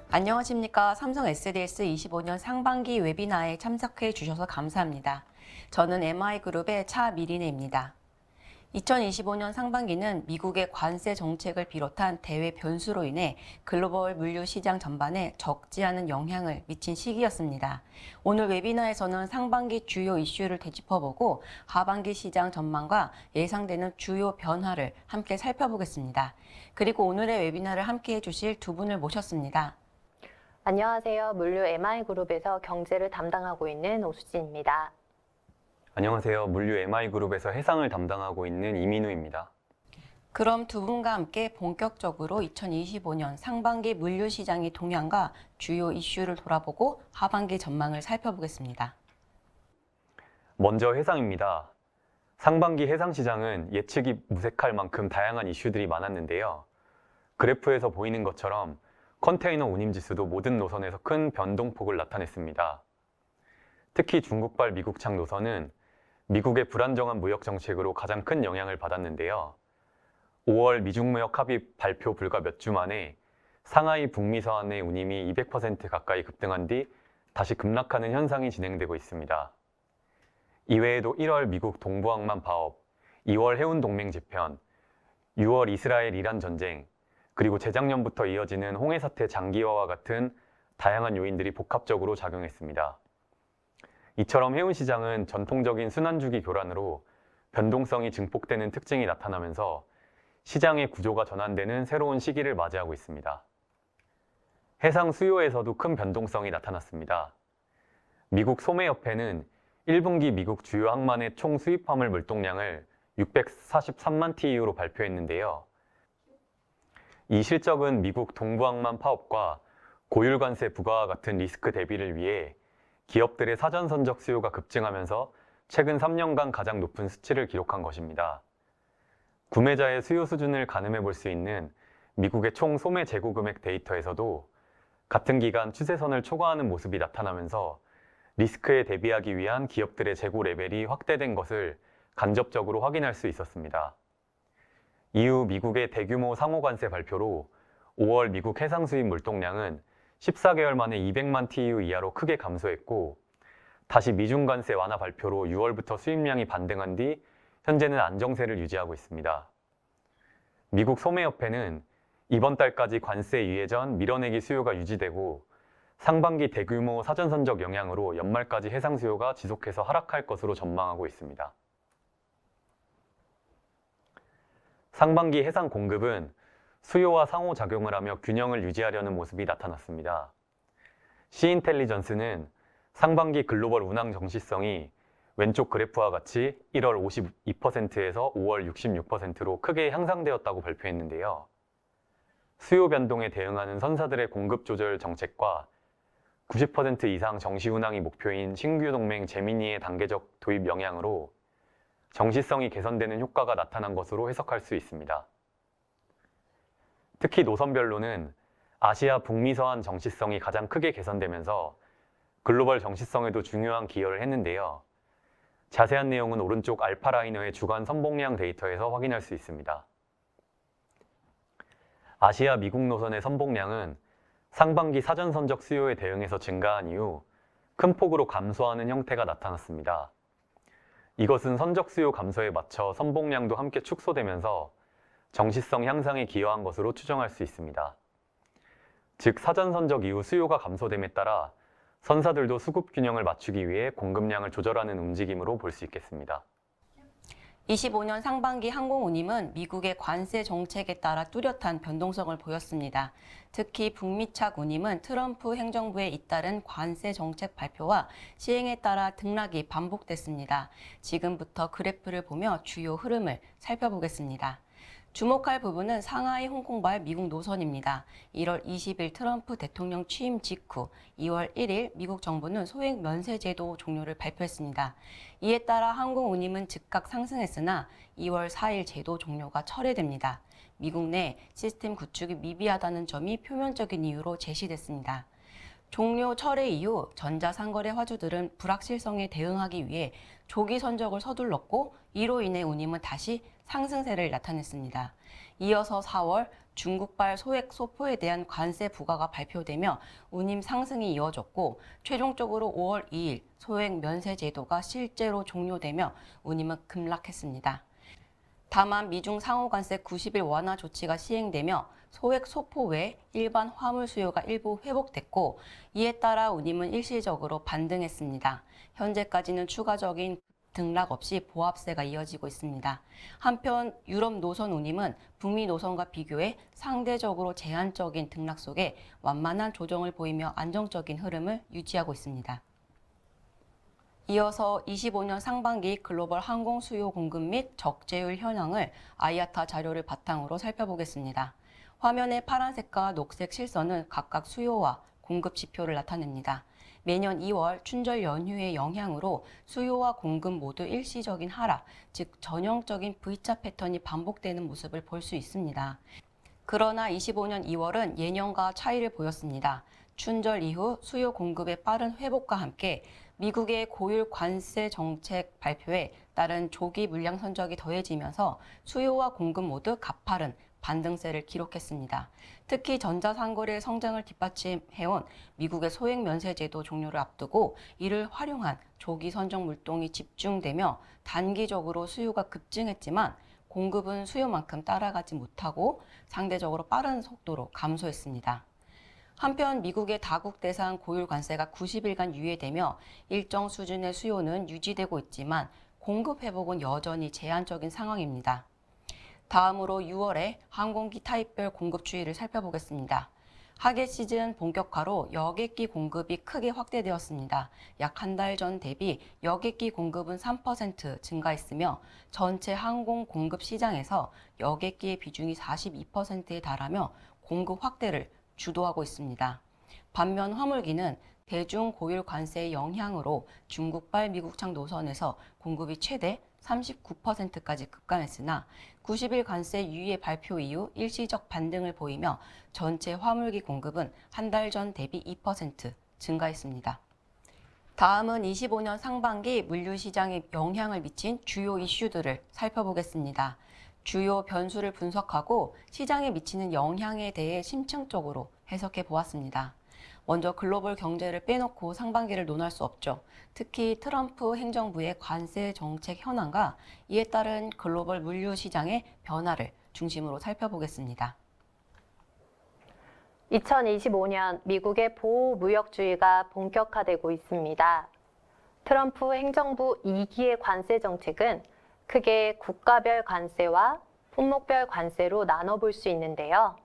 안녕하십니까. 삼성 SDS 25년 상반기 웨비나에 참석해 주셔서 감사합니다. 저는 MI그룹의 차미리네입니다. 2025년 상반기는 미국의 관세 정책을 비롯한 대외 변수로 인해 글로벌 물류 시장 전반에 적지 않은 영향을 미친 시기였습니다. 오늘 웨비나에서는 상반기 주요 이슈를 되짚어보고 하반기 시장 전망과 예상되는 주요 변화를 함께 살펴보겠습니다. 그리고 오늘의 웨비나를 함께 해주실 두 분을 모셨습니다. 안녕하세요. 물류 MI그룹에서 경제를 담당하고 있는 오수진입니다. 안녕하세요. 물류 MI그룹에서 해상을 담당하고 있는 이민우입니다. 그럼 두 분과 함께 본격적으로 2025년 상반기 물류 시장의 동향과 주요 이슈를 돌아보고 하반기 전망을 살펴보겠습니다. 먼저 해상입니다. 상반기 해상 시장은 예측이 무색할 만큼 다양한 이슈들이 많았는데요. 그래프에서 보이는 것처럼 컨테이너 운임 지수도 모든 노선에서 큰 변동폭을 나타냈습니다. 특히 중국발 미국창 노선은 미국의 불안정한 무역 정책으로 가장 큰 영향을 받았는데요. 5월 미중 무역 합의 발표 불과 몇 주 만에 상하이 북미 서안의 운임이 200% 가까이 급등한 뒤 다시 급락하는 현상이 진행되고 있습니다. 이외에도 1월 미국 동부항만 파업, 2월 해운 동맹 재편, 6월 이스라엘 이란 전쟁, 그리고 재작년부터 이어지는 홍해 사태 장기화와 같은 다양한 요인들이 복합적으로 작용했습니다. 이처럼 해운 시장은 전통적인 순환주기 교란으로 변동성이 증폭되는 특징이 나타나면서 시장의 구조가 전환되는 새로운 시기를 맞이하고 있습니다. 해상 수요에서도 큰 변동성이 나타났습니다. 미국 소매협회는 1분기 미국 주요 항만의 총 수입 화물 물동량을 643만 TEU로 발표했는데요. 이 실적은 미국 동부항만 파업과 고율관세 부과와 같은 리스크 대비를 위해 기업들의 사전 선적 수요가 급증하면서 최근 3년간 가장 높은 수치를 기록한 것입니다. 구매자의 수요 수준을 가늠해 볼 수 있는 미국의 총 소매 재고 금액 데이터에서도 같은 기간 추세선을 초과하는 모습이 나타나면서 리스크에 대비하기 위한 기업들의 재고 레벨이 확대된 것을 간접적으로 확인할 수 있었습니다. 이후 미국의 대규모 상호관세 발표로 5월 미국 해상 수입 물동량은 14개월 만에 200만 TEU 이하로 크게 감소했고, 다시 미중 관세 완화 발표로 6월부터 수입량이 반등한 뒤 현재는 안정세를 유지하고 있습니다. 미국 소매협회는 이번 달까지 관세 유예 전 밀어내기 수요가 유지되고 상반기 대규모 사전 선적 영향으로 연말까지 해상 수요가 지속해서 하락할 것으로 전망하고 있습니다. 상반기 해상 공급은 수요와 상호작용을 하며 균형을 유지하려는 모습이 나타났습니다. 시인텔리전스는 상반기 글로벌 운항 정시성이 왼쪽 그래프와 같이 1월 52%에서 5월 66%로 크게 향상되었다고 발표했는데요. 수요 변동에 대응하는 선사들의 공급 조절 정책과 90% 이상 정시 운항이 목표인 신규 동맹 제미니의 단계적 도입 영향으로 정시성이 개선되는 효과가 나타난 것으로 해석할 수 있습니다. 특히 노선별로는 아시아 북미 서안 정시성이 가장 크게 개선되면서 글로벌 정시성에도 중요한 기여를 했는데요. 자세한 내용은 오른쪽 알파라이너의 주간 선봉량 데이터에서 확인할 수 있습니다. 아시아 미국 노선의 선봉량은 상반기 사전 선적 수요에 대응해서 증가한 이후 큰 폭으로 감소하는 형태가 나타났습니다. 이것은 선적 수요 감소에 맞춰 선봉량도 함께 축소되면서 정시성 향상에 기여한 것으로 추정할 수 있습니다. 즉 사전 선적 이후 수요가 감소됨에 따라 선사들도 수급 균형을 맞추기 위해 공급량을 조절하는 움직임으로 볼 수 있겠습니다. 25년 상반기 항공운임은 미국의 관세 정책에 따라 뚜렷한 변동성을 보였습니다. 특히 북미착 운임은 트럼프 행정부의 잇따른 관세 정책 발표와 시행에 따라 등락이 반복됐습니다. 지금부터 그래프를 보며 주요 흐름을 살펴보겠습니다. 주목할 부분은 상하이 홍콩발 미국 노선입니다. 1월 20일 트럼프 대통령 취임 직후 2월 1일 미국 정부는 소액 면세 제도 종료를 발표했습니다. 이에 따라 항공운임은 즉각 상승했으나 2월 4일 제도 종료가 철회됩니다. 미국 내 시스템 구축이 미비하다는 점이 표면적인 이유로 제시됐습니다. 종료 철회 이후 전자상거래 화주들은 불확실성에 대응하기 위해 조기 선적을 서둘렀고 이로 인해 운임은 다시 상승세를 나타냈습니다. 이어서 4월 중국발 소액 소포에 대한 관세 부과가 발표되며 운임 상승이 이어졌고 최종적으로 5월 2일 소액 면세 제도가 실제로 종료되며 운임은 급락했습니다. 다만 미중 상호관세 90일 완화 조치가 시행되며 소액 소포 외 일반 화물 수요가 일부 회복됐고 이에 따라 운임은 일시적으로 반등했습니다. 현재까지는 추가적인 등락 없이 보합세가 이어지고 있습니다. 한편 유럽 노선 운임은 북미 노선과 비교해 상대적으로 제한적인 등락 속에 완만한 조정을 보이며 안정적인 흐름을 유지하고 있습니다. 이어서 25년 상반기 글로벌 항공 수요 공급 및 적재율 현황을 아이아타 자료를 바탕으로 살펴보겠습니다. 화면의 파란색과 녹색 실선은 각각 수요와 공급 지표를 나타냅니다. 매년 2월 춘절 연휴의 영향으로 수요와 공급 모두 일시적인 하락, 즉 전형적인 V자 패턴이 반복되는 모습을 볼 수 있습니다. 그러나 25년 2월은 예년과 차이를 보였습니다. 춘절 이후 수요 공급의 빠른 회복과 함께 미국의 고율 관세 정책 발표에 따른 조기 물량 선적이 더해지면서 수요와 공급 모두 가파른 반등세를 기록했습니다. 특히 전자상거래의 성장을 뒷받침해온 미국의 소액 면세 제도 종료를 앞두고 이를 활용한 조기 선적 물동이 집중되며 단기적으로 수요가 급증했지만 공급은 수요만큼 따라가지 못하고 상대적으로 빠른 속도로 감소했습니다. 한편 미국의 다국 대상 고율 관세가 90일간 유예되며 일정 수준의 수요는 유지되고 있지만 공급 회복은 여전히 제한적인 상황입니다. 다음으로 6월에 항공기 타입별 공급 추이를 살펴보겠습니다. 하계 시즌 본격화로 여객기 공급이 크게 확대되었습니다. 약 한 달 전 대비 여객기 공급은 3% 증가했으며 전체 항공 공급 시장에서 여객기의 비중이 42%에 달하며 공급 확대를 주도하고 있습니다. 반면 화물기는 대중 고율 관세의 영향으로 중국발 미국착 노선에서 공급이 최대 39%까지 급감했으나 90일 관세 유예 발표 이후 일시적 반등을 보이며 전체 화물기 공급은 한 달 전 대비 2% 증가했습니다. 다음은 25년 상반기 물류 시장에 영향을 미친 주요 이슈들을 살펴보겠습니다. 주요 변수를 분석하고 시장에 미치는 영향에 대해 심층적으로 해석해 보았습니다. 먼저 글로벌 경제를 빼놓고 상반기를 논할 수 없죠. 특히 트럼프 행정부의 관세 정책 현황과 이에 따른 글로벌 물류 시장의 변화를 중심으로 살펴보겠습니다. 2025년 미국의 보호무역주의가 본격화되고 있습니다. 트럼프 행정부 2기의 관세 정책은 크게 국가별 관세와 품목별 관세로 나눠볼 수 있는데요.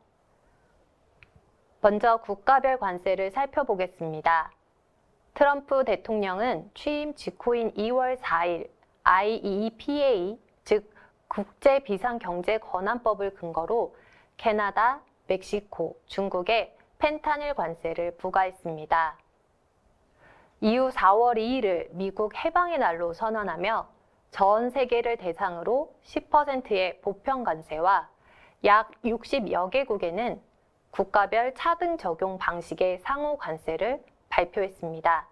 먼저 국가별 관세를 살펴보겠습니다. 트럼프 대통령은 취임 직후인 2월 4일 IEEPA, 즉 국제비상경제권한법을 근거로 캐나다, 멕시코, 중국에 펜타닐 관세를 부과했습니다. 이후 4월 2일을 미국 해방의 날로 선언하며 전 세계를 대상으로 10%의 보편 관세와 약 60여 개국에는 국가별 차등 적용 방식의 상호 관세를 발표했습니다.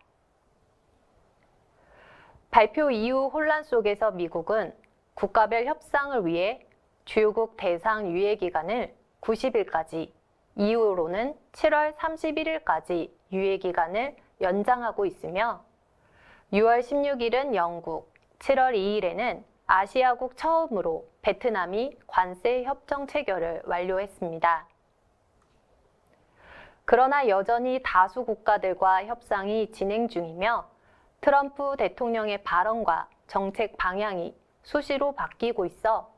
발표 이후 혼란 속에서 미국은 국가별 협상을 위해 주요국 대상 유예 기간을 90일까지, 이후로는 7월 31일까지 유예 기간을 연장하고 있으며 6월 16일은 영국, 7월 2일에는 아시아국 처음으로 베트남이 관세 협정 체결을 완료했습니다. 그러나 여전히 다수 국가들과 협상이 진행 중이며 트럼프 대통령의 발언과 정책 방향이 수시로 바뀌고 있어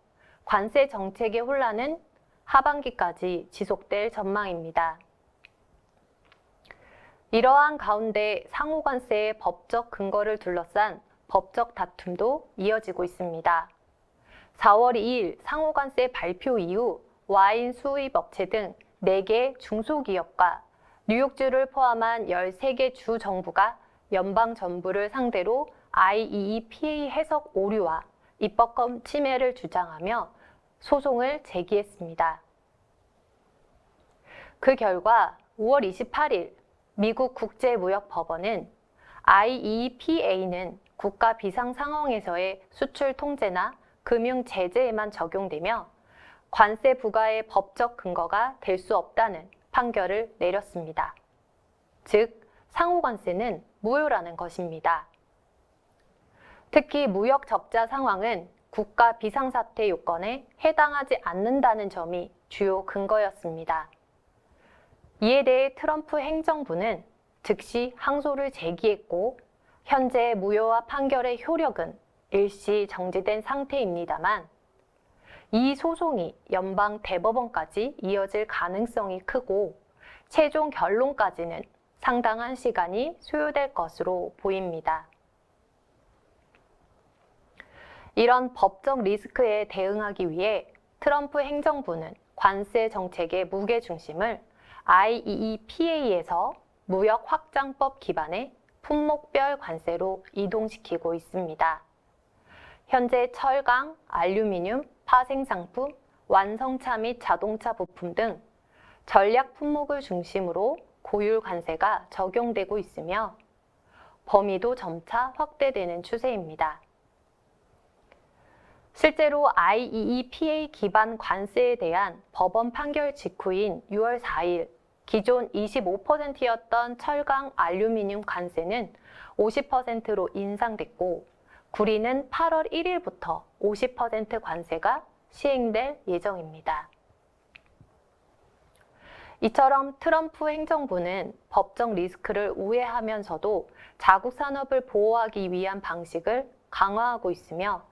관세 정책의 혼란은 하반기까지 지속될 전망입니다. 이러한 가운데 상호관세의 법적 근거를 둘러싼 법적 다툼도 이어지고 있습니다. 4월 2일 상호관세 발표 이후 와인 수입 업체 등 4개 중소기업과 뉴욕주를 포함한 13개 주 정부가 연방 정부를 상대로 IEEPA 해석 오류와 입법권 침해를 주장하며 소송을 제기했습니다. 그 결과 5월 28일 미국 국제무역법원은 IEEPA는 국가 비상 상황에서의 수출 통제나 금융 제재에만 적용되며 관세 부과의 법적 근거가 될 수 없다는 판결을 내렸습니다. 즉, 상호관세는 무효라는 것입니다. 특히 무역 적자 상황은 국가 비상사태 요건에 해당하지 않는다는 점이 주요 근거였습니다. 이에 대해 트럼프 행정부는 즉시 항소를 제기했고 현재 무효화 판결의 효력은 일시 정지된 상태입니다만 이 소송이 연방 대법원까지 이어질 가능성이 크고 최종 결론까지는 상당한 시간이 소요될 것으로 보입니다. 이런 법적 리스크에 대응하기 위해 트럼프 행정부는 관세 정책의 무게중심을 IEEPA에서 무역 확장법 기반의 품목별 관세로 이동시키고 있습니다. 현재 철강, 알루미늄, 파생상품, 완성차 및 자동차 부품 등 전략 품목을 중심으로 고율 관세가 적용되고 있으며 범위도 점차 확대되는 추세입니다. 실제로 IEEPA 기반 관세에 대한 법원 판결 직후인 6월 4일 기존 25%였던 철강, 알루미늄 관세는 50%로 인상됐고 구리는 8월 1일부터 50% 관세가 시행될 예정입니다. 이처럼 트럼프 행정부는 법적 리스크를 우회하면서도 자국 산업을 보호하기 위한 방식을 강화하고 있으며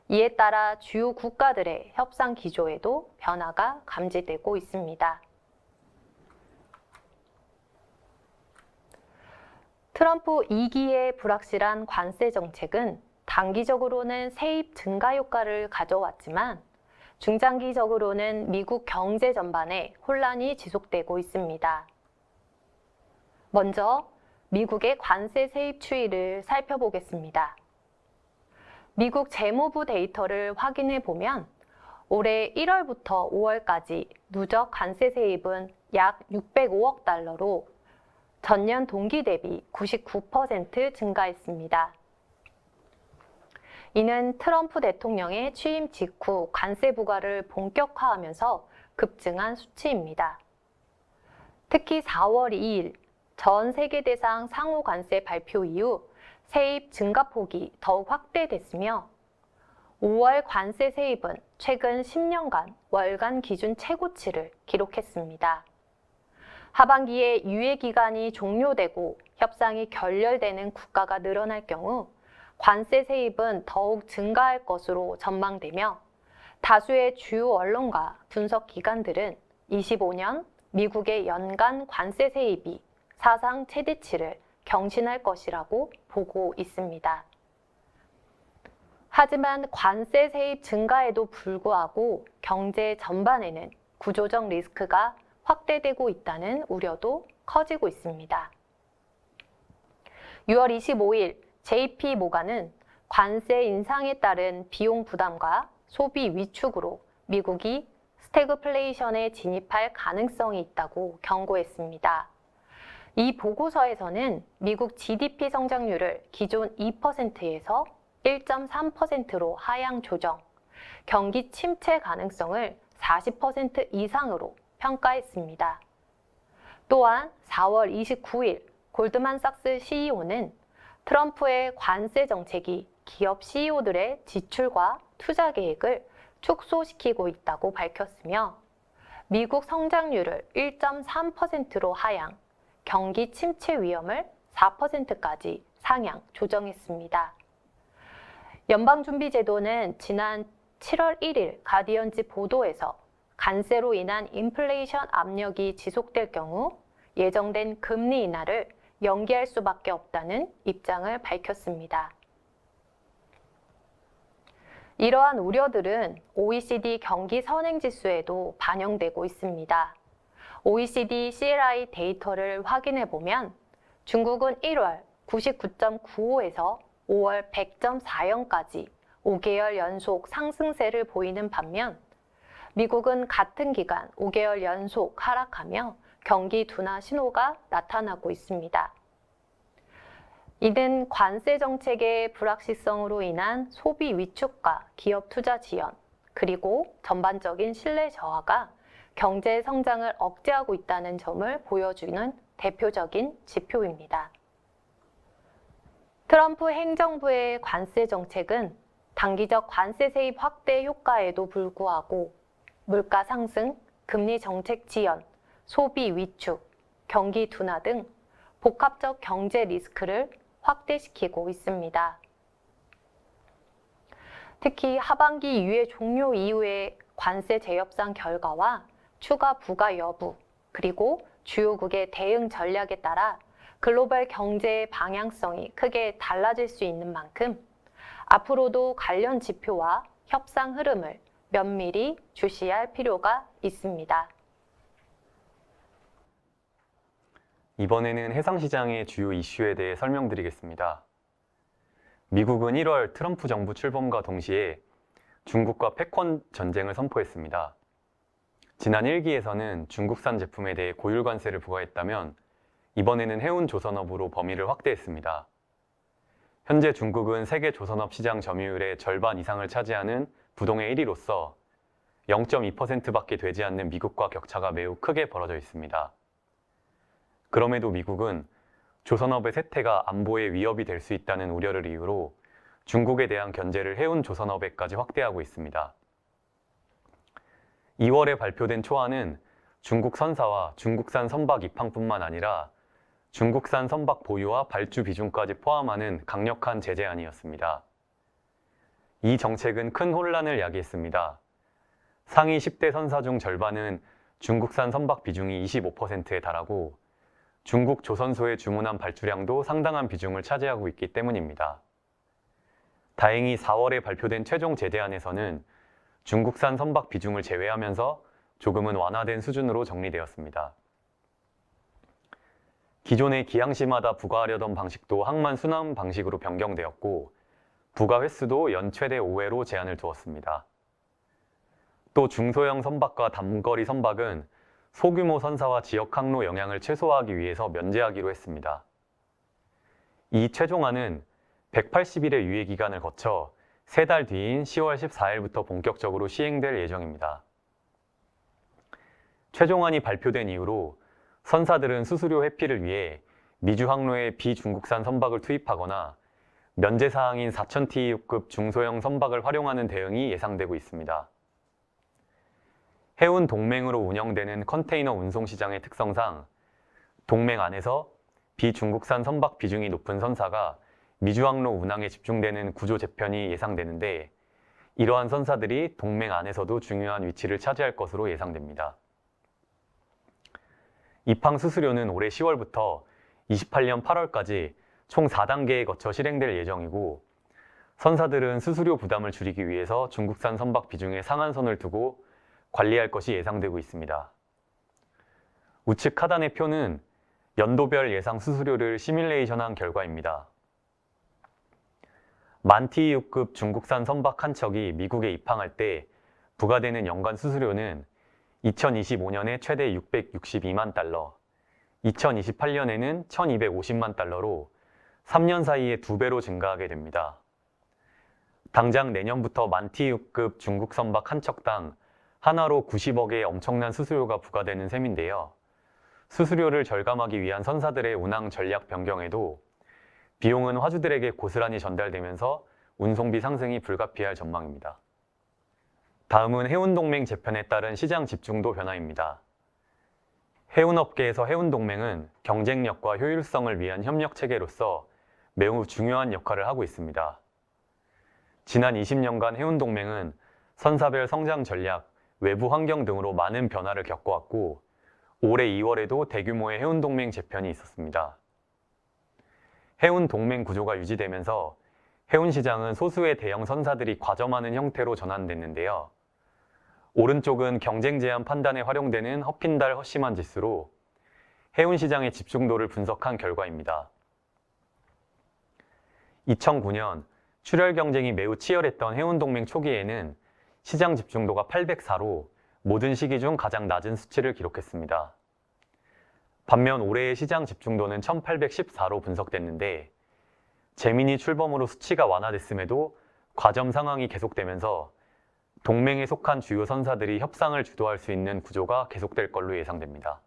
이에 따라 주요 국가들의 협상 기조에도 변화가 감지되고 있습니다. 트럼프 2기의 불확실한 관세 정책은 단기적으로는 세입 증가 효과를 가져왔지만 중장기적으로는 미국 경제 전반에 혼란이 지속되고 있습니다. 먼저 미국의 관세 세입 추이를 살펴보겠습니다. 미국 재무부 데이터를 확인해 보면 올해 1월부터 5월까지 누적 관세 세입은 약 605억 달러로 전년 동기 대비 99% 증가했습니다. 이는 트럼프 대통령의 취임 직후 관세 부과를 본격화하면서 급증한 수치입니다. 특히 4월 2일 전 세계 대상 상호 관세 발표 이후 세입 증가폭이 더욱 확대됐으며 5월 관세 세입은 최근 10년간 월간 기준 최고치를 기록했습니다. 하반기에 유예 기간이 종료되고 협상이 결렬되는 국가가 늘어날 경우 관세 세입은 더욱 증가할 것으로 전망되며 다수의 주요 언론과 분석 기관들은 25년 미국의 연간 관세 세입이 사상 최대치를 경신할 것이라고 보고 있습니다. 하지만 관세 세입 증가에도 불구하고 경제 전반에는 구조적 리스크가 확대되고 있다는 우려도 커지고 있습니다. 6월 25일 JP 모간은 관세 인상에 따른 비용 부담과 소비 위축으로 미국이 스태그플레이션에 진입할 가능성이 있다고 경고했습니다. 이 보고서에서는 미국 GDP 성장률을 기존 2%에서 1.3%로 하향 조정, 경기 침체 가능성을 40% 이상으로 평가했습니다. 또한 4월 29일 골드만삭스 CEO는 트럼프의 관세 정책이 기업 CEO들의 지출과 투자 계획을 축소시키고 있다고 밝혔으며 미국 성장률을 1.3%로 하향, 경기 침체 위험을 4%까지 상향 조정했습니다. 연방준비제도는 지난 7월 1일 가디언지 보도에서 관세로 인한 인플레이션 압력이 지속될 경우 예정된 금리 인하를 연기할 수밖에 없다는 입장을 밝혔습니다. 이러한 우려들은 OECD 경기 선행지수에도 반영되고 있습니다. OECD CLI 데이터를 확인해 보면 중국은 1월 99.95에서 5월 100.40까지 5개월 연속 상승세를 보이는 반면 미국은 같은 기간 5개월 연속 하락하며 경기 둔화 신호가 나타나고 있습니다. 이는 관세 정책의 불확실성으로 인한 소비 위축과 기업 투자 지연, 그리고 전반적인 신뢰 저하가 경제 성장을 억제하고 있다는 점을 보여주는 대표적인 지표입니다. 트럼프 행정부의 관세 정책은 단기적 관세 세입 확대 효과에도 불구하고 물가 상승, 금리 정책 지연, 소비 위축, 경기 둔화 등 복합적 경제 리스크를 확대시키고 있습니다. 특히 하반기 유예 종료 이후의 관세 재협상 결과와 추가 부과 여부, 그리고 주요국의 대응 전략에 따라 글로벌 경제의 방향성이 크게 달라질 수 있는 만큼 앞으로도 관련 지표와 협상 흐름을 면밀히 주시할 필요가 있습니다. 이번에는 해상시장의 주요 이슈에 대해 설명드리겠습니다. 미국은 1월 트럼프 정부 출범과 동시에 중국과 패권 전쟁을 선포했습니다. 지난 1기에서는 중국산 제품에 대해 고율 관세를 부과했다면 이번에는 해운 조선업으로 범위를 확대했습니다. 현재 중국은 세계 조선업 시장 점유율의 절반 이상을 차지하는 부동의 1위로서 0.2%밖에 되지 않는 미국과 격차가 매우 크게 벌어져 있습니다. 그럼에도 미국은 조선업의 쇠퇴가 안보에 위협이 될 수 있다는 우려를 이유로 중국에 대한 견제를 해운 조선업에까지 확대하고 있습니다. 2월에 발표된 초안은 중국 선사와 중국산 선박 입항뿐만 아니라 중국산 선박 보유와 발주 비중까지 포함하는 강력한 제재안이었습니다. 이 정책은 큰 혼란을 야기했습니다. 상위 10대 선사 중 절반은 중국산 선박 비중이 25%에 달하고 중국 조선소에 주문한 발주량도 상당한 비중을 차지하고 있기 때문입니다. 다행히 4월에 발표된 최종 제재안에서는 중국산 선박 비중을 제외하면서 조금은 완화된 수준으로 정리되었습니다. 기존의 기항시마다 부과하려던 방식도 항만 순환 방식으로 변경되었고 부과 횟수도 연 최대 5회로 제한을 두었습니다. 또 중소형 선박과 단거리 선박은 소규모 선사와 지역 항로 영향을 최소화하기 위해서 면제하기로 했습니다. 이 최종안은 180일의 유예 기간을 거쳐 3달 뒤인 10월 14일부터 본격적으로 시행될 예정입니다. 최종안이 발표된 이후로 선사들은 수수료 회피를 위해 미주 항로에 비중국산 선박을 투입하거나 면제 사항인 4000TEU급 중소형 선박을 활용하는 대응이 예상되고 있습니다. 해운 동맹으로 운영되는 컨테이너 운송 시장의 특성상 동맹 안에서 비중국산 선박 비중이 높은 선사가 미주항로 운항에 집중되는 구조 재편이 예상되는데 이러한 선사들이 동맹 안에서도 중요한 위치를 차지할 것으로 예상됩니다. 입항 수수료는 올해 10월부터 28년 8월까지 총 4단계에 거쳐 실행될 예정이고 선사들은 수수료 부담을 줄이기 위해서 중국산 선박 비중에 상한선을 두고 관리할 것이 예상되고 있습니다. 우측 하단의 표는 연도별 예상 수수료를 시뮬레이션한 결과입니다. 만TEU급 중국산 선박 한 척이 미국에 입항할 때 부과되는 연간 수수료는 2025년에 최대 662만 달러, 2028년에는 1250만 달러로 3년 사이에 2배로 증가하게 됩니다. 당장 내년부터 만TEU급 중국 선박 한 척당 하나로 90억의 엄청난 수수료가 부과되는 셈인데요. 수수료를 절감하기 위한 선사들의 운항 전략 변경에도 비용은 화주들에게 고스란히 전달되면서 운송비 상승이 불가피할 전망입니다. 다음은 해운동맹 재편에 따른 시장 집중도 변화입니다. 해운업계에서 해운동맹은 경쟁력과 효율성을 위한 협력 체계로서 매우 중요한 역할을 하고 있습니다. 지난 20년간 해운동맹은 선사별 성장 전략, 외부 환경 등으로 많은 변화를 겪어왔고 올해 2월에도 대규모의 해운동맹 재편이 있었습니다. 해운동맹 구조가 유지되면서 해운시장은 소수의 대형 선사들이 과점하는 형태로 전환됐는데요. 오른쪽은 경쟁 제한 판단에 활용되는 허핀달 허시만 지수로 해운시장의 집중도를 분석한 결과입니다. 2009년 출혈 경쟁이 매우 치열했던 해운동맹 초기에는 시장 집중도가 804로 모든 시기 중 가장 낮은 수치를 기록했습니다. 반면 올해의 시장 집중도는 1814로 분석됐는데 재민이 출범으로 수치가 완화됐음에도 과점 상황이 계속되면서 동맹에 속한 주요 선사들이 협상을 주도할 수 있는 구조가 계속될 걸로 예상됩니다.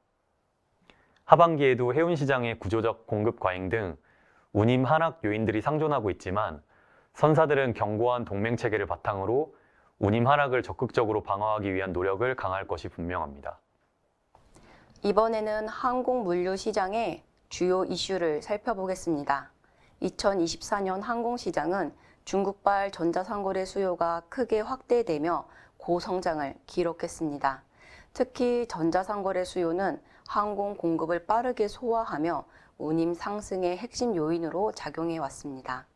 하반기에도 해운시장의 구조적 공급 과잉 등 운임 하락 요인들이 상존하고 있지만 선사들은 견고한 동맹 체계를 바탕으로 운임 하락을 적극적으로 방어하기 위한 노력을 강화할 것이 분명합니다. 이번에는 항공물류 시장의 주요 이슈를 살펴보겠습니다. 2024년 항공시장은 중국발 전자상거래 수요가 크게 확대되며 고성장을 기록했습니다. 특히 전자상거래 수요는 항공 공급을 빠르게 소화하며 운임 상승의 핵심 요인으로 작용해 왔습니다.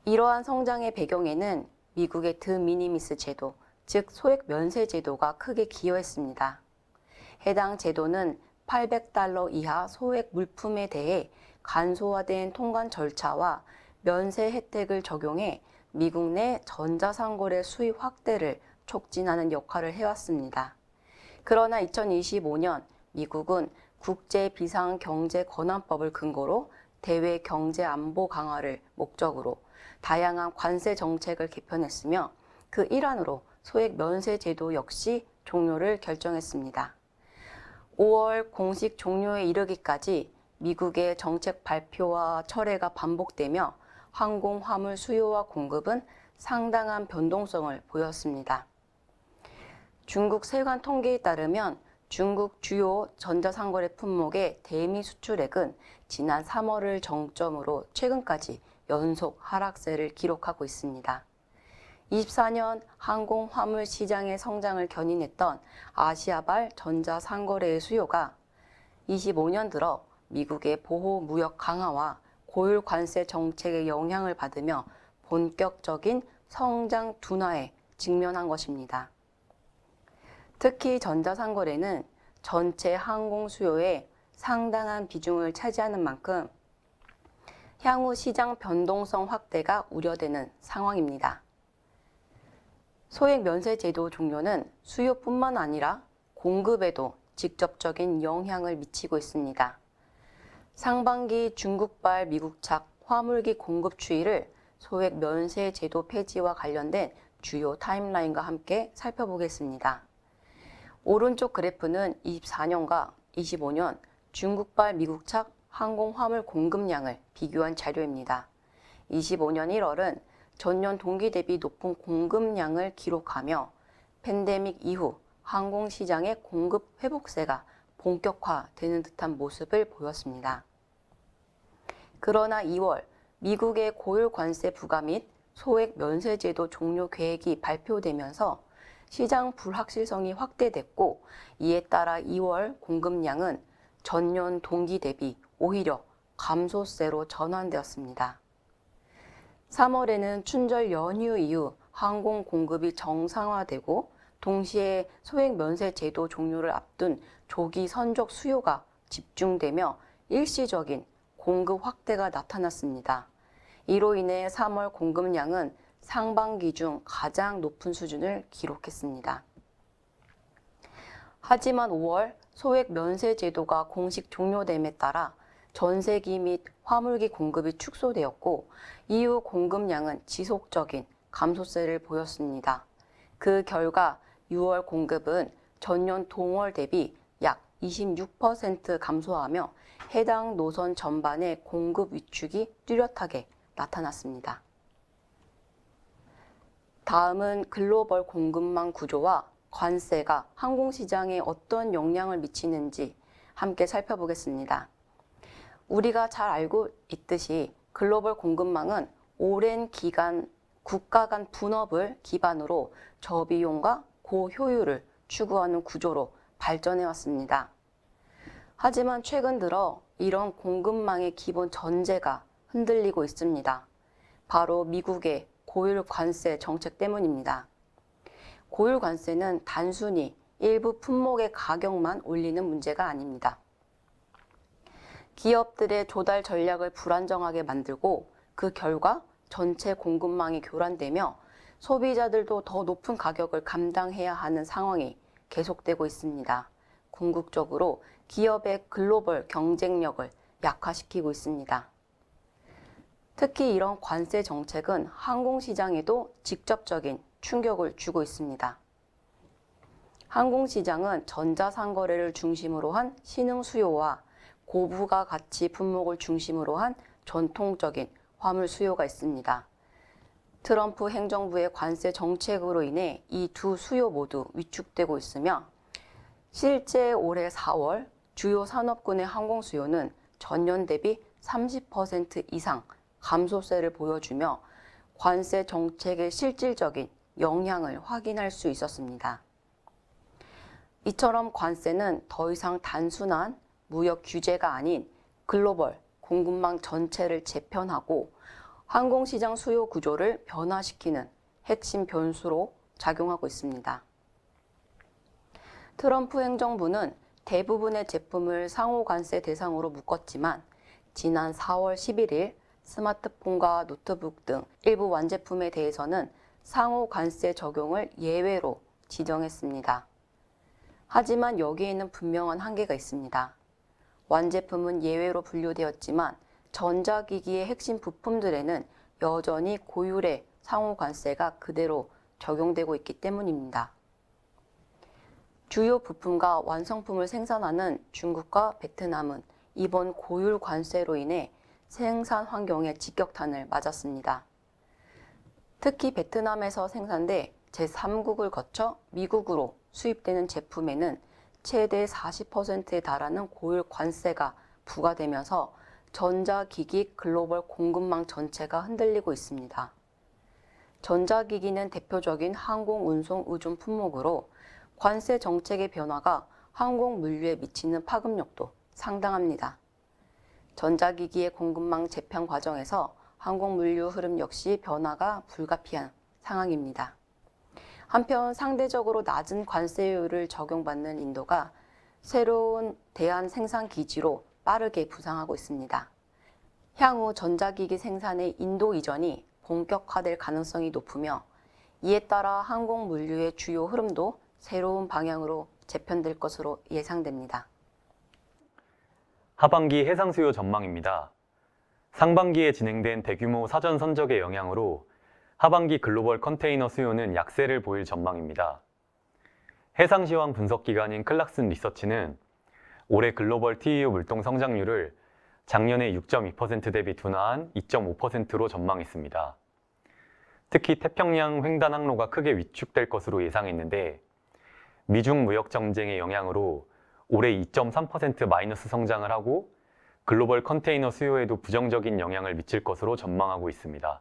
이러한 성장의 배경에는 미국의 드미니미스 제도, 즉 소액 면세 제도가 크게 기여했습니다. 해당 제도는 $800 이하 소액 물품에 대해 간소화된 통관 절차와 면세 혜택을 적용해 미국 내 전자상거래 수입 확대를 촉진하는 역할을 해왔습니다. 그러나 2025년 미국은 국제비상경제권한법을 근거로 대외 경제 안보 강화를 목적으로 다양한 관세 정책을 개편했으며 그 일환으로 소액 면세 제도 역시 종료를 결정했습니다. 5월 공식 종료에 이르기까지 미국의 정책 발표와 철회가 반복되며 항공 화물 수요와 공급은 상당한 변동성을 보였습니다. 중국 세관 통계에 따르면 중국 주요 전자상거래 품목의 대미 수출액은 지난 3월을 정점으로 최근까지 연속 하락세를 기록하고 있습니다. 24년 항공 화물 시장의 성장을 견인했던 아시아발 전자상거래의 수요가 25년 들어 미국의 보호 무역 강화와 고율 관세 정책의 영향을 받으며 본격적인 성장 둔화에 직면한 것입니다. 특히 전자상거래는 전체 항공 수요의 상당한 비중을 차지하는 만큼 향후 시장 변동성 확대가 우려되는 상황입니다. 소액 면세 제도 종료는 수요뿐만 아니라 공급에도 직접적인 영향을 미치고 있습니다. 상반기 중국발 미국착 화물기 공급 추이를 소액 면세 제도 폐지와 관련된 주요 타임라인과 함께 살펴보겠습니다. 오른쪽 그래프는 24년과 25년 중국발 미국착 항공 화물 공급량을 비교한 자료입니다. 25년 1월은 전년 동기 대비 높은 공급량을 기록하며 팬데믹 이후 항공시장의 공급 회복세가 본격화되는 듯한 모습을 보였습니다. 그러나 2월 미국의 고율 관세 부과 및 소액 면세 제도 종료 계획이 발표되면서 시장 불확실성이 확대됐고 이에 따라 2월 공급량은 전년 동기 대비 오히려 감소세로 전환되었습니다. 3월에는 춘절 연휴 이후 항공 공급이 정상화되고 동시에 소액 면세 제도 종료를 앞둔 조기 선적 수요가 집중되며 일시적인 공급 확대가 나타났습니다. 이로 인해 3월 공급량은 상반기 중 가장 높은 수준을 기록했습니다. 하지만 5월 소액 면세 제도가 공식 종료됨에 따라 전세기 및 화물기 공급이 축소되었고 이후 공급량은 지속적인 감소세를 보였습니다. 그 결과 6월 공급은 전년 동월 대비 약 26% 감소하며 해당 노선 전반의 공급 위축이 뚜렷하게 나타났습니다. 다음은 글로벌 공급망 구조와 관세가 항공시장에 어떤 영향을 미치는지 함께 살펴보겠습니다. 우리가 잘 알고 있듯이 글로벌 공급망은 오랜 기간 국가 간 분업을 기반으로 저비용과 고효율을 추구하는 구조로 발전해 왔습니다. 하지만 최근 들어 이런 공급망의 기본 전제가 흔들리고 있습니다. 바로 미국의 고율 관세 정책 때문입니다. 고율 관세는 단순히 일부 품목의 가격만 올리는 문제가 아닙니다. 기업들의 조달 전략을 불안정하게 만들고 그 결과 전체 공급망이 교란되며 소비자들도 더 높은 가격을 감당해야 하는 상황이 계속되고 있습니다. 궁극적으로 기업의 글로벌 경쟁력을 약화시키고 있습니다. 특히 이런 관세 정책은 항공시장에도 직접적인 충격을 주고 있습니다. 항공시장은 전자상거래를 중심으로 한 신흥 수요와 고부가 가치 품목을 중심으로 한 전통적인 화물 수요가 있습니다. 트럼프 행정부의 관세 정책으로 인해 이 두 수요 모두 위축되고 있으며 실제 올해 4월 주요 산업군의 항공 수요는 전년 대비 30% 이상 감소세를 보여주며 관세 정책의 실질적인 영향을 확인할 수 있었습니다. 이처럼 관세는 더 이상 단순한 무역 규제가 아닌 글로벌 공급망 전체를 재편하고 항공시장 수요 구조를 변화시키는 핵심 변수로 작용하고 있습니다. 트럼프 행정부는 대부분의 제품을 상호 관세 대상으로 묶었지만 지난 4월 11일 스마트폰과 노트북 등 일부 완제품에 대해서는 상호 관세 적용을 예외로 지정했습니다. 하지만 여기에는 분명한 한계가 있습니다. 완제품은 예외로 분류되었지만 전자기기의 핵심 부품들에는 여전히 고율의 상호 관세가 그대로 적용되고 있기 때문입니다. 주요 부품과 완성품을 생산하는 중국과 베트남은 이번 고율 관세로 인해 생산 환경에 직격탄을 맞았습니다. 특히 베트남에서 생산돼 제3국을 거쳐 미국으로 수입되는 제품에는 최대 40%에 달하는 고율 관세가 부과되면서 전자기기 글로벌 공급망 전체가 흔들리고 있습니다. 전자기기는 대표적인 항공 운송 의존 품목으로 관세 정책의 변화가 항공 물류에 미치는 파급력도 상당합니다. 전자기기의 공급망 재편 과정에서 항공 물류 흐름 역시 변화가 불가피한 상황입니다. 한편 상대적으로 낮은 관세율을 적용받는 인도가 새로운 대한 생산 기지로 빠르게 부상하고 있습니다. 향후 전자기기 생산의 인도 이전이 본격화될 가능성이 높으며 이에 따라 항공 물류의 주요 흐름도 새로운 방향으로 재편될 것으로 예상됩니다. 하반기 해상 수요 전망입니다. 상반기에 진행된 대규모 사전 선적의 영향으로 하반기 글로벌 컨테이너 수요는 약세를 보일 전망입니다. 해상 시황 분석 기관인 클락슨 리서치는 올해 글로벌 TEU 물동 성장률을 작년의 6.2% 대비 둔화한 2.5%로 전망했습니다. 특히 태평양 횡단 항로가 크게 위축될 것으로 예상했는데 미중 무역 정쟁의 영향으로 올해 2.3% 마이너스 성장을 하고 글로벌 컨테이너 수요에도 부정적인 영향을 미칠 것으로 전망하고 있습니다.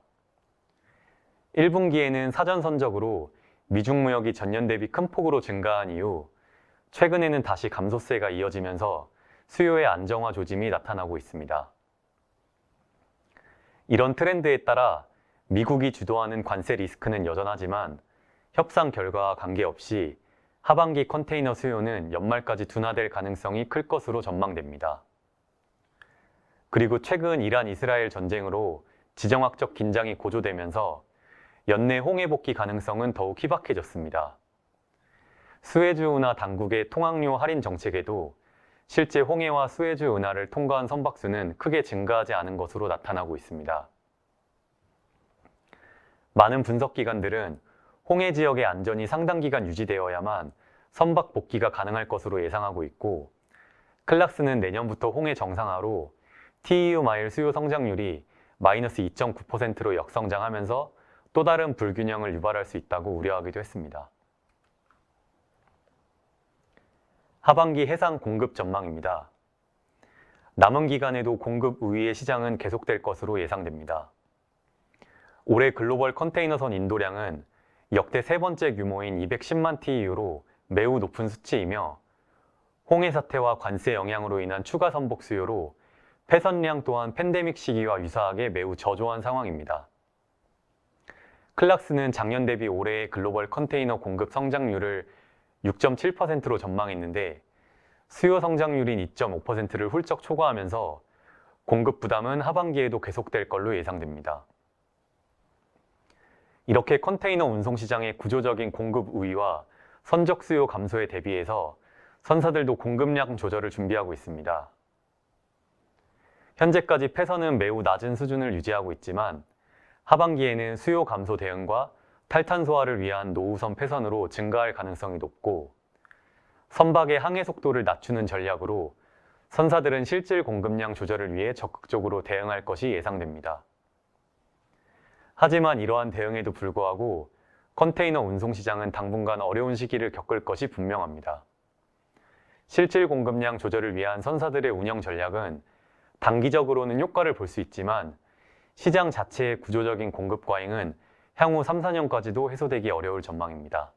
1분기에는 사전 선적으로 미중 무역이 전년 대비 큰 폭으로 증가한 이후 최근에는 다시 감소세가 이어지면서 수요의 안정화 조짐이 나타나고 있습니다. 이런 트렌드에 따라 미국이 주도하는 관세 리스크는 여전하지만 협상 결과와 관계없이 하반기 컨테이너 수요는 연말까지 둔화될 가능성이 클 것으로 전망됩니다. 그리고 최근 이란 이스라엘 전쟁으로 지정학적 긴장이 고조되면서 연내 홍해 복귀 가능성은 더욱 희박해졌습니다. 수에즈 운하 당국의 통항료 할인 정책에도 실제 홍해와 수에즈 운하를 통과한 선박수는 크게 증가하지 않은 것으로 나타나고 있습니다. 많은 분석 기관들은 홍해 지역의 안전이 상당 기간 유지되어야만 선박 복귀가 가능할 것으로 예상하고 있고 클락스는 내년부터 홍해 정상화로 TEU 마일 수요 성장률이 마이너스 2.9%로 역성장하면서 또 다른 불균형을 유발할 수 있다고 우려하기도 했습니다. 하반기 해상 공급 전망입니다. 남은 기간에도 공급 우위의 시장은 계속될 것으로 예상됩니다. 올해 글로벌 컨테이너선 인도량은 역대 세 번째 규모인 210만 TEU로 매우 높은 수치이며 홍해 사태와 관세 영향으로 인한 추가 선복 수요로 폐선량 또한 팬데믹 시기와 유사하게 매우 저조한 상황입니다. 클락스는 작년 대비 올해의 글로벌 컨테이너 공급 성장률을 6.7%로 전망했는데 수요 성장률인 2.5%를 훌쩍 초과하면서 공급 부담은 하반기에도 계속될 걸로 예상됩니다. 이렇게 컨테이너 운송 시장의 구조적인 공급 우위와 선적 수요 감소에 대비해서 선사들도 공급량 조절을 준비하고 있습니다. 현재까지 폐선은 매우 낮은 수준을 유지하고 있지만 하반기에는 수요 감소 대응과 탈탄소화를 위한 노후선 폐선으로 증가할 가능성이 높고 선박의 항해 속도를 낮추는 전략으로 선사들은 실질 공급량 조절을 위해 적극적으로 대응할 것이 예상됩니다. 하지만 이러한 대응에도 불구하고 컨테이너 운송 시장은 당분간 어려운 시기를 겪을 것이 분명합니다. 실질 공급량 조절을 위한 선사들의 운영 전략은 단기적으로는 효과를 볼 수 있지만 시장 자체의 구조적인 공급 과잉은 향후 3, 4년까지도 해소되기 어려울 전망입니다.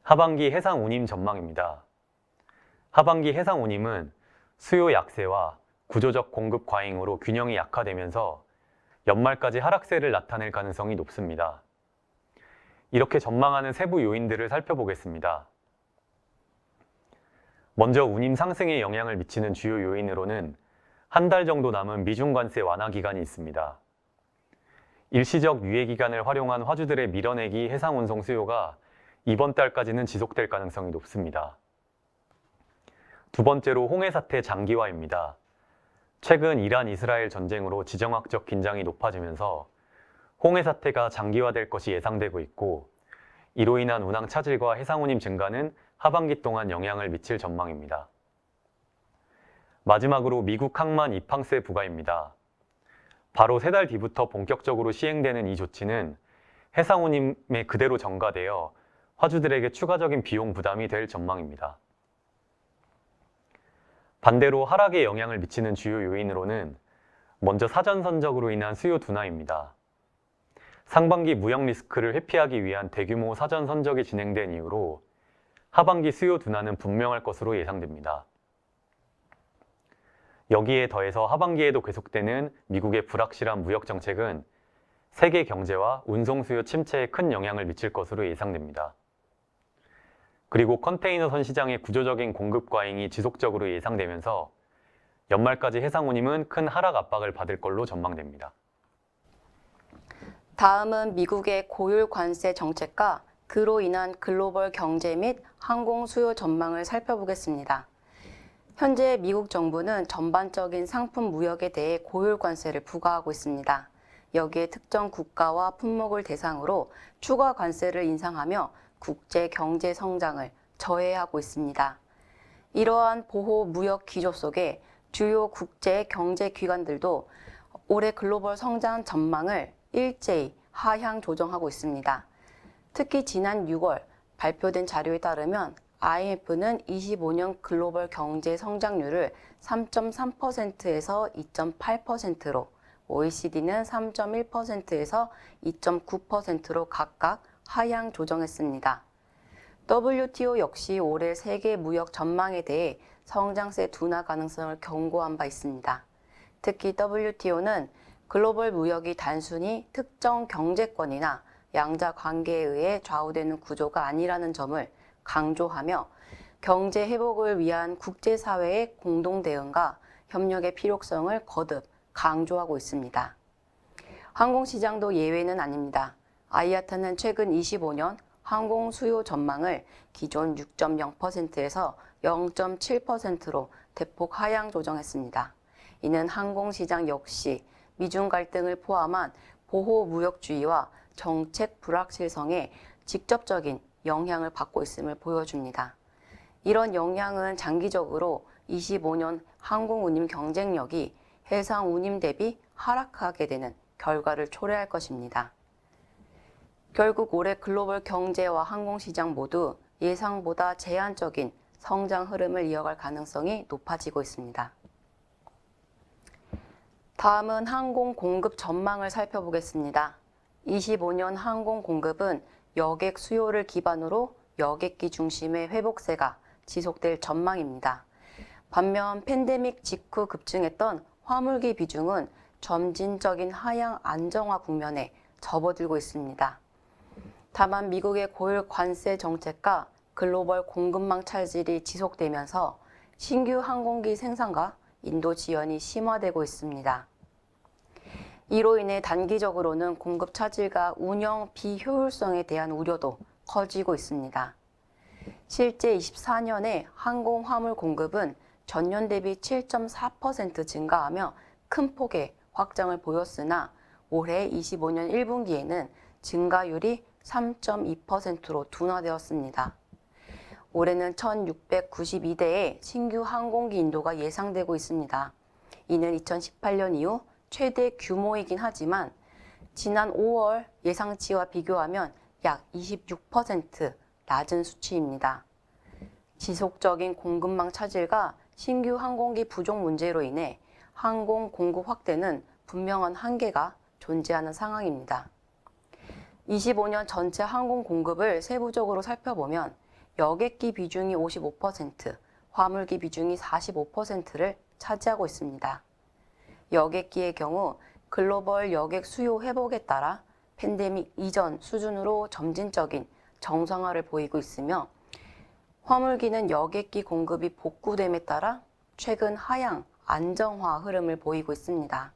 하반기 해상 운임 전망입니다. 하반기 해상 운임은 수요 약세와 구조적 공급 과잉으로 균형이 약화되면서 연말까지 하락세를 나타낼 가능성이 높습니다. 이렇게 전망하는 세부 요인들을 살펴보겠습니다. 먼저 운임 상승에 영향을 미치는 주요 요인으로는 한 달 정도 남은 미중 관세 완화 기간이 있습니다. 일시적 유예 기간을 활용한 화주들의 밀어내기 해상 운송 수요가 이번 달까지는 지속될 가능성이 높습니다. 두 번째로 홍해 사태 장기화입니다. 최근 이란 이스라엘 전쟁으로 지정학적 긴장이 높아지면서 홍해 사태가 장기화될 것이 예상되고 있고 이로 인한 운항 차질과 해상 운임 증가는 하반기 동안 영향을 미칠 전망입니다. 마지막으로 미국 항만 입항세 부과입니다. 바로 3달 뒤부터 본격적으로 시행되는 이 조치는 해상 운임에 그대로 전가되어 화주들에게 추가적인 비용 부담이 될 전망입니다. 반대로 하락에 영향을 미치는 주요 요인으로는 먼저 사전 선적으로 인한 수요 둔화입니다. 상반기 무역 리스크를 회피하기 위한 대규모 사전 선적이 진행된 이후로 하반기 수요 둔화는 분명할 것으로 예상됩니다. 여기에 더해서 하반기에도 계속되는 미국의 불확실한 무역 정책은 세계 경제와 운송 수요 침체에 큰 영향을 미칠 것으로 예상됩니다. 그리고 컨테이너선 시장의 구조적인 공급 과잉이 지속적으로 예상되면서 연말까지 해상 운임은 큰 하락 압박을 받을 걸로 전망됩니다. 다음은 미국의 고율 관세 정책과 그로 인한 글로벌 경제 및 항공 수요 전망을 살펴보겠습니다. 현재 미국 정부는 전반적인 상품 무역에 대해 고율 관세를 부과하고 있습니다. 여기에 특정 국가와 품목을 대상으로 추가 관세를 인상하며 국제 경제 성장을 저해하고 있습니다. 이러한 보호 무역 기조 속에 주요 국제 경제 기관들도 올해 글로벌 성장 전망을 일제히 하향 조정하고 있습니다. 특히 지난 6월 발표된 자료에 따르면 IMF는 25년 글로벌 경제 성장률을 3.3%에서 2.8%로, OECD는 3.1%에서 2.9%로 각각 하향 조정했습니다. WTO 역시 올해 세계 무역 전망에 대해 성장세 둔화 가능성을 경고한 바 있습니다. 특히 WTO는 글로벌 무역이 단순히 특정 경제권이나 양자 관계에 의해 좌우되는 구조가 아니라는 점을 강조하며 경제 회복을 위한 국제사회의 공동 대응과 협력의 필요성을 거듭 강조하고 있습니다. 항공시장도 예외는 아닙니다. IATA는 최근 25년 항공 수요 전망을 기존 6.0%에서 0.7%로 대폭 하향 조정했습니다. 이는 항공시장 역시 미중 갈등을 포함한 보호 무역주의와 정책 불확실성에 직접적인 영향을 받고 있음을 보여줍니다. 이런 영향은 장기적으로 25년 항공운임 경쟁력이 해상운임 대비 하락하게 되는 결과를 초래할 것입니다. 결국 올해 글로벌 경제와 항공시장 모두 예상보다 제한적인 성장 흐름을 이어갈 가능성이 높아지고 있습니다. 다음은 항공 공급 전망을 살펴보겠습니다. 25년 항공 공급은 여객 수요를 기반으로 여객기 중심의 회복세가 지속될 전망입니다. 반면 팬데믹 직후 급증했던 화물기 비중은 점진적인 하향 안정화 국면에 접어들고 있습니다. 다만 미국의 고율 관세 정책과 글로벌 공급망 차질이 지속되면서 신규 항공기 생산과 인도 지연이 심화되고 있습니다. 이로 인해 단기적으로는 공급 차질과 운영 비효율성에 대한 우려도 커지고 있습니다. 실제 24년에 항공 화물 공급은 전년 대비 7.4% 증가하며 큰 폭의 확장을 보였으나 올해 25년 1분기에는 증가율이 3.2%로 둔화되었습니다. 올해는 1,692대의 신규 항공기 인도가 예상되고 있습니다. 이는 2018년 이후 최대 규모이긴 하지만 지난 5월 예상치와 비교하면 약 26% 낮은 수치입니다. 지속적인 공급망 차질과 신규 항공기 부족 문제로 인해 항공 공급 확대는 분명한 한계가 존재하는 상황입니다. 25년 전체 항공 공급을 세부적으로 살펴보면 여객기 비중이 55%, 화물기 비중이 45%를 차지하고 있습니다. 여객기의 경우 글로벌 여객 수요 회복에 따라 팬데믹 이전 수준으로 점진적인 정상화를 보이고 있으며 화물기는 여객기 공급이 복구됨에 따라 최근 하향 안정화 흐름을 보이고 있습니다.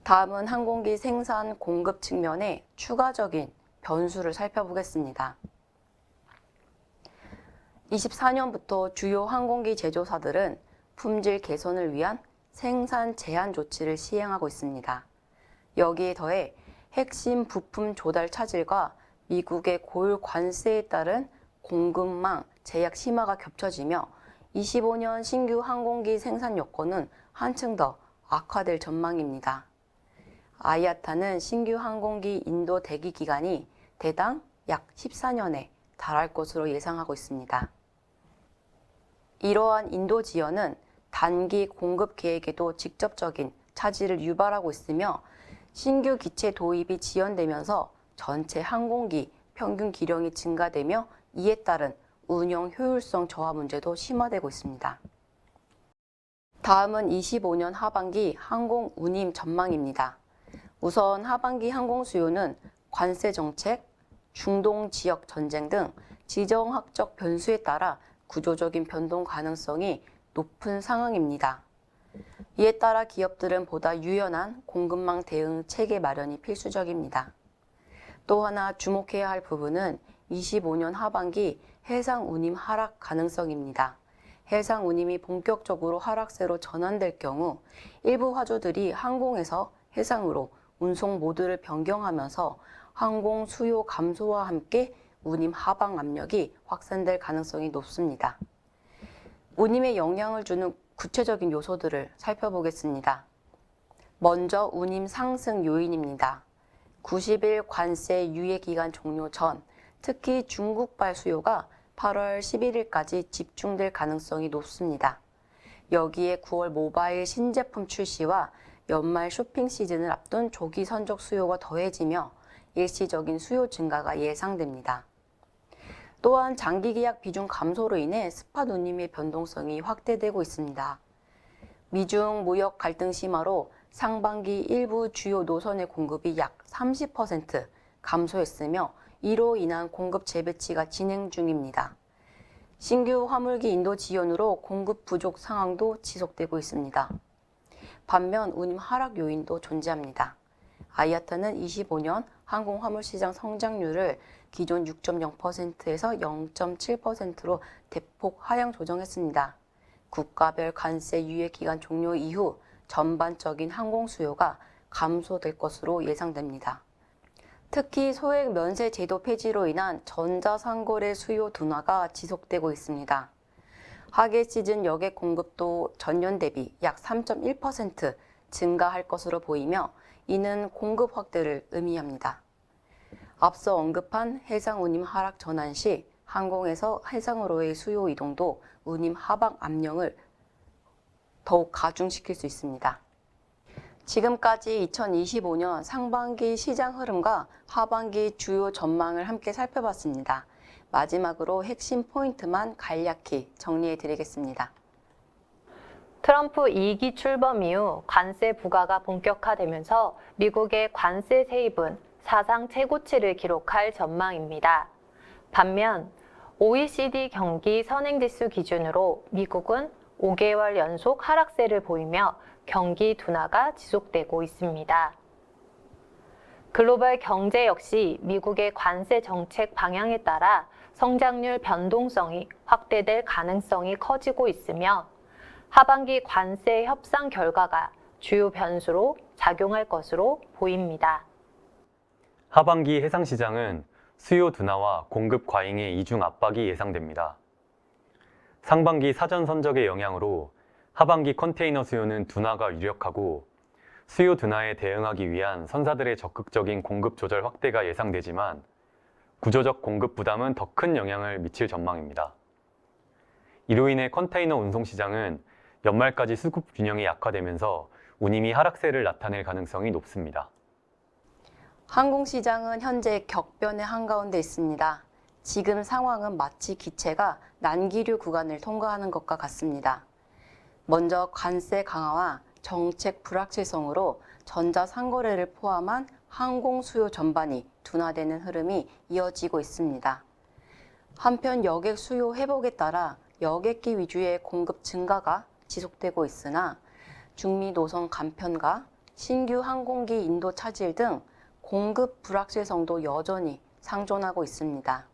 다음은 항공기 생산 공급 측면의 추가적인 변수를 살펴보겠습니다. 24년부터 주요 항공기 제조사들은 품질 개선을 위한 생산 제한 조치를 시행하고 있습니다. 여기에 더해 핵심 부품 조달 차질과 미국의 고율 관세에 따른 공급망 제약 심화가 겹쳐지며 25년 신규 항공기 생산 여건은 한층 더 악화될 전망입니다. 아이아타는 신규 항공기 인도 대기 기간이 대당 약 14년에 달할 것으로 예상하고 있습니다. 이러한 인도 지연은 단기 공급 계획에도 직접적인 차질을 유발하고 있으며 신규 기체 도입이 지연되면서 전체 항공기 평균 기령이 증가되며 이에 따른 운영 효율성 저하 문제도 심화되고 있습니다. 다음은 25년 하반기 항공 운임 전망입니다. 우선 하반기 항공 수요는 관세 정책, 중동 지역 전쟁 등 지정학적 변수에 따라 구조적인 변동 가능성이 높은 상황입니다. 이에 따라 기업들은 보다 유연한 공급망 대응 체계 마련이 필수적입니다. 또 하나 주목해야 할 부분은 25년 하반기 해상 운임 하락 가능성입니다. 해상 운임이 본격적으로 하락세로 전환될 경우 일부 화주들이 항공에서 해상으로 운송 모드를 변경하면서 항공 수요 감소와 함께 운임 하방 압력이 확산될 가능성이 높습니다. 운임에 영향을 주는 구체적인 요소들을 살펴보겠습니다. 먼저 운임 상승 요인입니다. 90일 관세 유예 기간 종료 전, 특히 중국발 수요가 8월 11일까지 집중될 가능성이 높습니다. 여기에 9월 모바일 신제품 출시와 연말 쇼핑 시즌을 앞둔 조기 선적 수요가 더해지며 일시적인 수요 증가가 예상됩니다. 또한 장기 계약 비중 감소로 인해 스팟 운임의 변동성이 확대되고 있습니다. 미중 무역 갈등 심화로 상반기 일부 주요 노선의 공급이 약 30% 감소했으며 이로 인한 공급 재배치가 진행 중입니다. 신규 화물기 인도 지연으로 공급 부족 상황도 지속되고 있습니다. 반면 운임 하락 요인도 존재합니다. 아이아타는 25년 항공 화물 시장 성장률을 기존 6.0%에서 0.7%로 대폭 하향 조정했습니다. 국가별 관세 유예 기간 종료 이후 전반적인 항공 수요가 감소될 것으로 예상됩니다. 특히 소액 면세 제도 폐지로 인한 전자상거래 수요 둔화가 지속되고 있습니다. 하계 시즌 여객 공급도 전년 대비 약 3.1% 증가할 것으로 보이며 이는 공급 확대를 의미합니다. 앞서 언급한 해상 운임 하락 전환 시 항공에서 해상으로의 수요 이동도 운임 하방 압력을 더욱 가중시킬 수 있습니다. 지금까지 2025년 상반기 시장 흐름과 하반기 주요 전망을 함께 살펴봤습니다. 마지막으로 핵심 포인트만 간략히 정리해 드리겠습니다. 트럼프 2기 출범 이후 관세 부과가 본격화되면서 미국의 관세 세입은 사상 최고치를 기록할 전망입니다. 반면 OECD 경기 선행지수 기준으로 미국은 5개월 연속 하락세를 보이며 경기 둔화가 지속되고 있습니다. 글로벌 경제 역시 미국의 관세 정책 방향에 따라 성장률 변동성이 확대될 가능성이 커지고 있으며 하반기 관세 협상 결과가 주요 변수로 작용할 것으로 보입니다. 하반기 해상 시장은 수요 둔화와 공급 과잉의 이중 압박이 예상됩니다. 상반기 사전 선적의 영향으로 하반기 컨테이너 수요는 둔화가 유력하고 수요 둔화에 대응하기 위한 선사들의 적극적인 공급 조절 확대가 예상되지만 구조적 공급 부담은 더 큰 영향을 미칠 전망입니다. 이로 인해 컨테이너 운송 시장은 연말까지 수급 균형이 약화되면서 운임이 하락세를 나타낼 가능성이 높습니다. 항공시장은 현재 격변의 한가운데 있습니다. 지금 상황은 마치 기체가 난기류 구간을 통과하는 것과 같습니다. 먼저 관세 강화와 정책 불확실성으로 전자상거래를 포함한 항공 수요 전반이 둔화되는 흐름이 이어지고 있습니다. 한편 여객 수요 회복에 따라 여객기 위주의 공급 증가가 지속되고 있으나 중미 노선 간편과 신규 항공기 인도 차질 등 공급 불확실성도 여전히 상존하고 있습니다.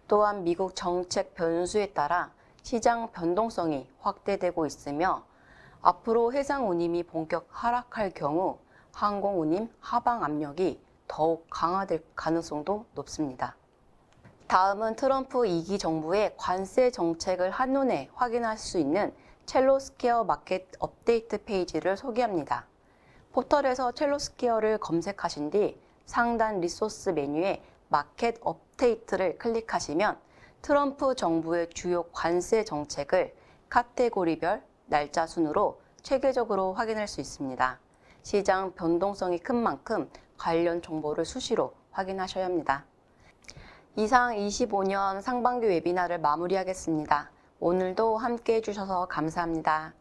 또한 미국 정책 변수에 따라 시장 변동성이 확대되고 있으며 앞으로 해상 운임이 본격 하락할 경우 항공 운임 하방 압력이 더욱 강화될 가능성도 높습니다. 다음은 트럼프 2기 정부의 관세 정책을 한눈에 확인할 수 있는 첼로스퀘어 마켓 업데이트 페이지를 소개합니다. 포털에서 첼로스퀘어를 검색하신 뒤 상단 리소스 메뉴에 마켓 업데이트를 클릭하시면 트럼프 정부의 주요 관세 정책을 카테고리별 날짜 순으로 체계적으로 확인할 수 있습니다. 시장 변동성이 큰 만큼 관련 정보를 수시로 확인하셔야 합니다. 이상 25년 상반기 웨비나를 마무리하겠습니다. 오늘도 함께 해주셔서 감사합니다.